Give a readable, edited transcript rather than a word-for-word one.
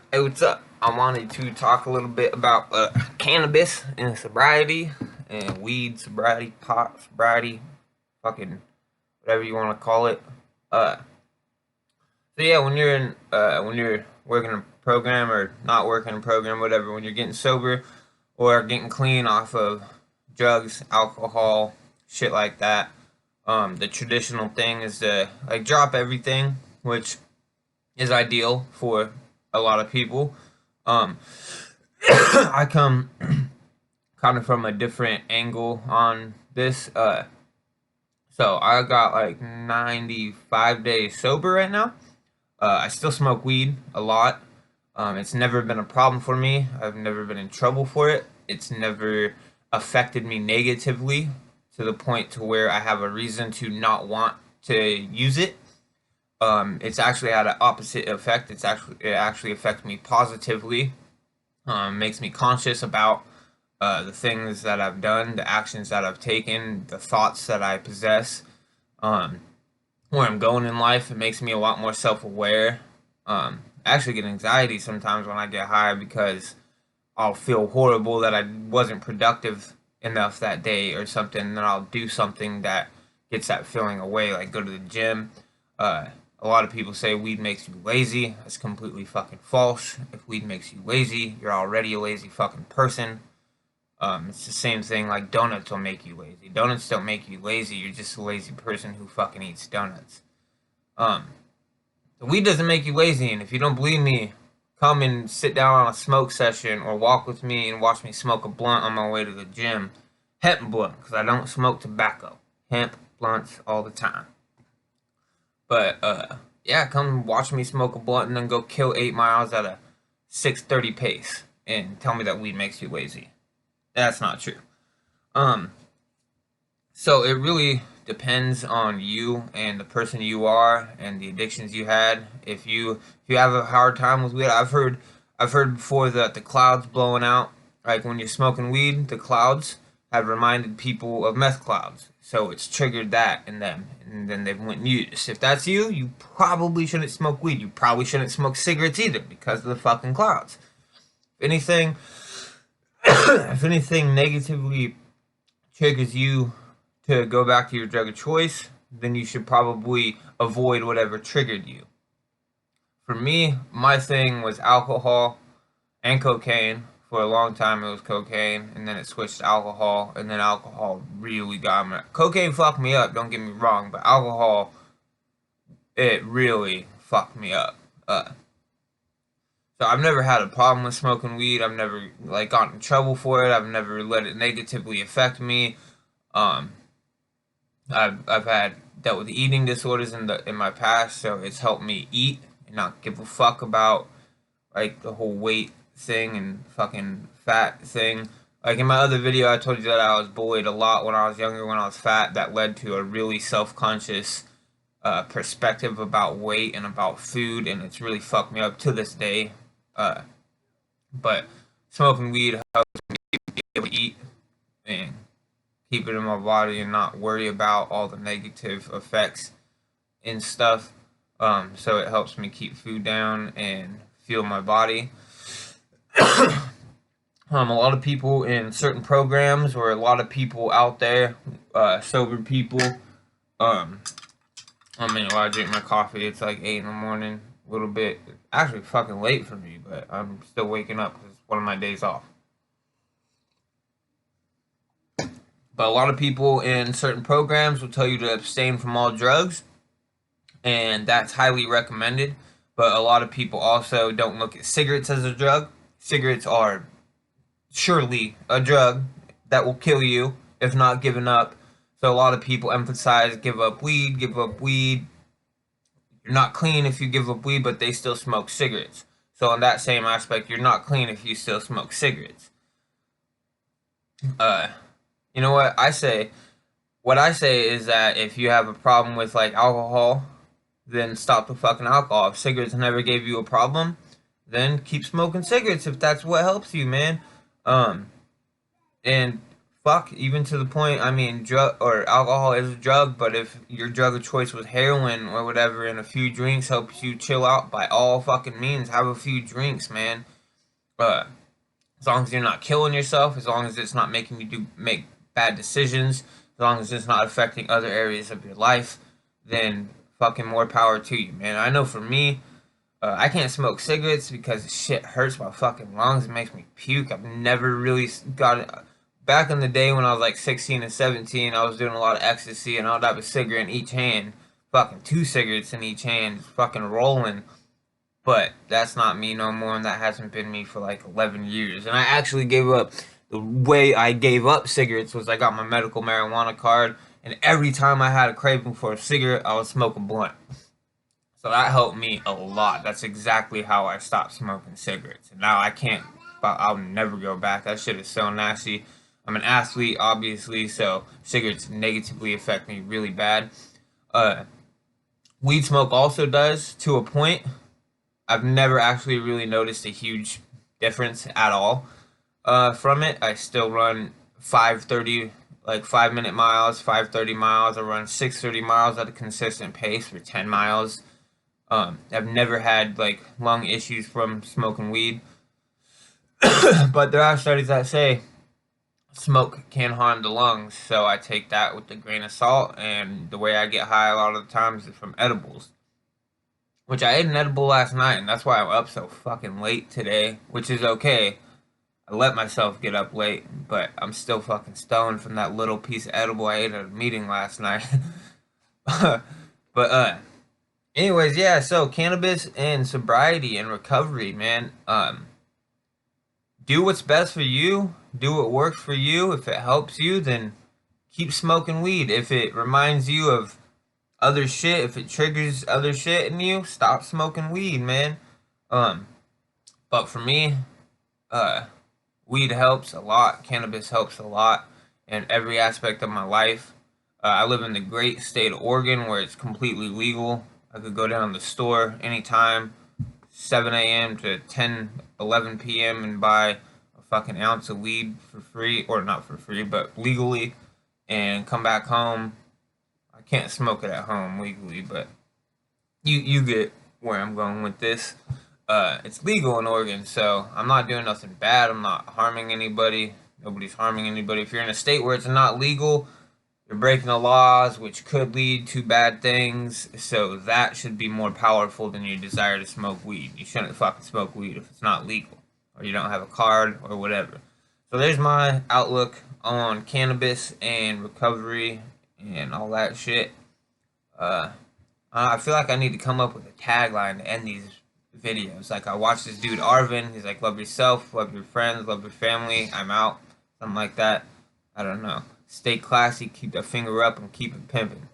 Hey, what's up? I wanted to talk a little bit about cannabis and sobriety and weed sobriety, pot sobriety, fucking whatever you want to call it. Uh, so yeah, when you're working a program or not working a program, whatever, when you're getting sober or getting clean off of drugs, alcohol, shit like that, the traditional thing is to like drop everything, which is ideal for a lot of people. Um, I come kind of from a different angle on this. So I got like 95 days sober right now. I still smoke weed a lot. It's never been a problem for me. I've never been in trouble for it. It's never affected me negatively to the point to where I have a reason to not want to use it. It's actually had an opposite effect. It actually affects me positively. Makes me conscious about the things that I've done, the actions that I've taken, the thoughts that I possess, um, where I'm going in life. It makes me a lot more self-aware. I actually get anxiety sometimes when I get high because I'll feel horrible that I wasn't productive enough that day or something. And then I'll do something that gets that feeling away, like go to the gym. Uh, a lot of people say weed makes you lazy. That's completely fucking false. If weed makes you lazy, you're already a lazy fucking person. It's the same thing like donuts will make you lazy. Donuts don't make you lazy. You're just a lazy person who fucking eats donuts. Um, the weed doesn't make you lazy, and if you don't believe me, come and sit down on a smoke session or walk with me and watch me smoke a blunt on my way to the gym. Hemp blunt, because I don't smoke tobacco. Hemp blunts all the time. But yeah, come watch me smoke a blunt and then go kill 8 miles at a 6:30 pace and tell me that weed makes you lazy. That's not true. Um, so it really depends on you and the person you are and the addictions you had. If you have a hard time with weed, I've heard before that the clouds blowing out, like when you're smoking weed, the clouds have reminded people of meth clouds. So it's triggered that in them, and then they went and used. If that's you, you probably shouldn't smoke weed. You probably shouldn't smoke cigarettes either because of the fucking clouds. If anything, if anything negatively triggers you to go back to your drug of choice, then you should probably avoid whatever triggered you. For me, my thing was alcohol and cocaine. For a long time, it was cocaine, and then it switched to alcohol, and then alcohol really got me. Cocaine fucked me up, don't get me wrong, but alcohol, it really fucked me up. So I've never had a problem with smoking weed. I've never like gotten in trouble for it. I've never let it negatively affect me. Um, I've had dealt with eating disorders in my past, so it's helped me eat and not give a fuck about like the whole weight thing and fucking fat thing. Like in my other video, I told you that I was bullied a lot when I was younger, when I was fat. That led to a really self-conscious perspective about weight and about food, and it's really fucked me up to this day. Uh, but smoking weed helps me be able to eat and keep it in my body and not worry about all the negative effects and stuff. So it helps me keep food down and fuel my body. A lot of people in certain programs, or a lot of people out there, sober people. Um, I mean, while I drink my coffee, it's like 8 in the morning. A little bit, actually, fucking late for me, but I'm still waking up because it's one of my days off. But a lot of people in certain programs will tell you to abstain from all drugs, and that's highly recommended. But a lot of people also don't look at cigarettes as a drug. Cigarettes are surely a drug that will kill you if not given up. So a lot of people emphasize give up weed, give up weed. You're not clean if you give up weed, but they still smoke cigarettes. So in that same aspect, you're not clean if you still smoke cigarettes. Uh, you know what I say? What I say is that if you have a problem with like alcohol, then stop the fucking alcohol. If cigarettes never gave you a problem, then keep smoking cigarettes if that's what helps you, man. Um, and fuck, even to the point, I mean, drug or alcohol is a drug, but if your drug of choice was heroin or whatever, and a few drinks helps you chill out, by all fucking means, have a few drinks, man. Uh, as long as you're not killing yourself, as long as it's not making you make bad decisions, as long as it's not affecting other areas of your life, then fucking more power to you, man. I know for me, I can't smoke cigarettes because the shit hurts my fucking lungs. It makes me puke. I've never really got it. Back in the day when I was like 16 and 17, I was doing a lot of ecstasy and I'd have a cigarette in each hand. Fucking 2 cigarettes in each hand. Fucking rolling. But that's not me no more, and that hasn't been me for like 11 years. And I actually gave up. The way I gave up cigarettes was I got my medical marijuana card, and every time I had a craving for a cigarette, I would smoke a blunt. So that helped me a lot. That's exactly how I stopped smoking cigarettes. And now I can't, I'll never go back. That shit is so nasty. I'm an athlete, obviously, so cigarettes negatively affect me really bad. Uh, Weed smoke also does, to a point. I've never actually really noticed a huge difference at all from it. I still run 5:30, like 5 minute miles, 5:30 miles. I run 6:30 miles at a consistent pace for 10 miles. I've never had like lung issues from smoking weed, but there are studies that say smoke can harm the lungs, so I take that with a grain of salt. And the way I get high a lot of the times is from edibles, which I ate an edible last night, and that's why I'm up so fucking late today, which is okay. I let myself get up late, but I'm still fucking stoned from that little piece of edible I ate at a meeting last night. But anyways, yeah, so cannabis and sobriety and recovery, man. Do what's best for you. Do what works for you. If it helps you, then keep smoking weed. If it reminds you of other shit, if it triggers other shit in you, stop smoking weed, man. Um, but for me, uh, weed helps a lot. Cannabis helps a lot in every aspect of my life. I live in the great state of Oregon where it's completely legal. I could go down to the store anytime, 7 a.m. to 10, 11 p.m. and buy a fucking ounce of weed for free, or not for free, but legally, and come back home. I can't smoke it at home legally, but you get where I'm going with this. It's legal in Oregon, so I'm not doing nothing bad. I'm not harming anybody. Nobody's harming anybody. If you're in a state where it's not legal, you're breaking the laws, which could lead to bad things. So that should be more powerful than your desire to smoke weed. You shouldn't fucking smoke weed if it's not legal, or you don't have a card, or whatever. So there's my outlook on cannabis and recovery and all that shit. I feel like I need to come up with a tagline to end these videos. Like I watched this dude Arvin. He's like, "Love yourself, love your friends, love your family. I'm out." Something like that. I don't know. Stay classy, keep that finger up, and keep it pimping.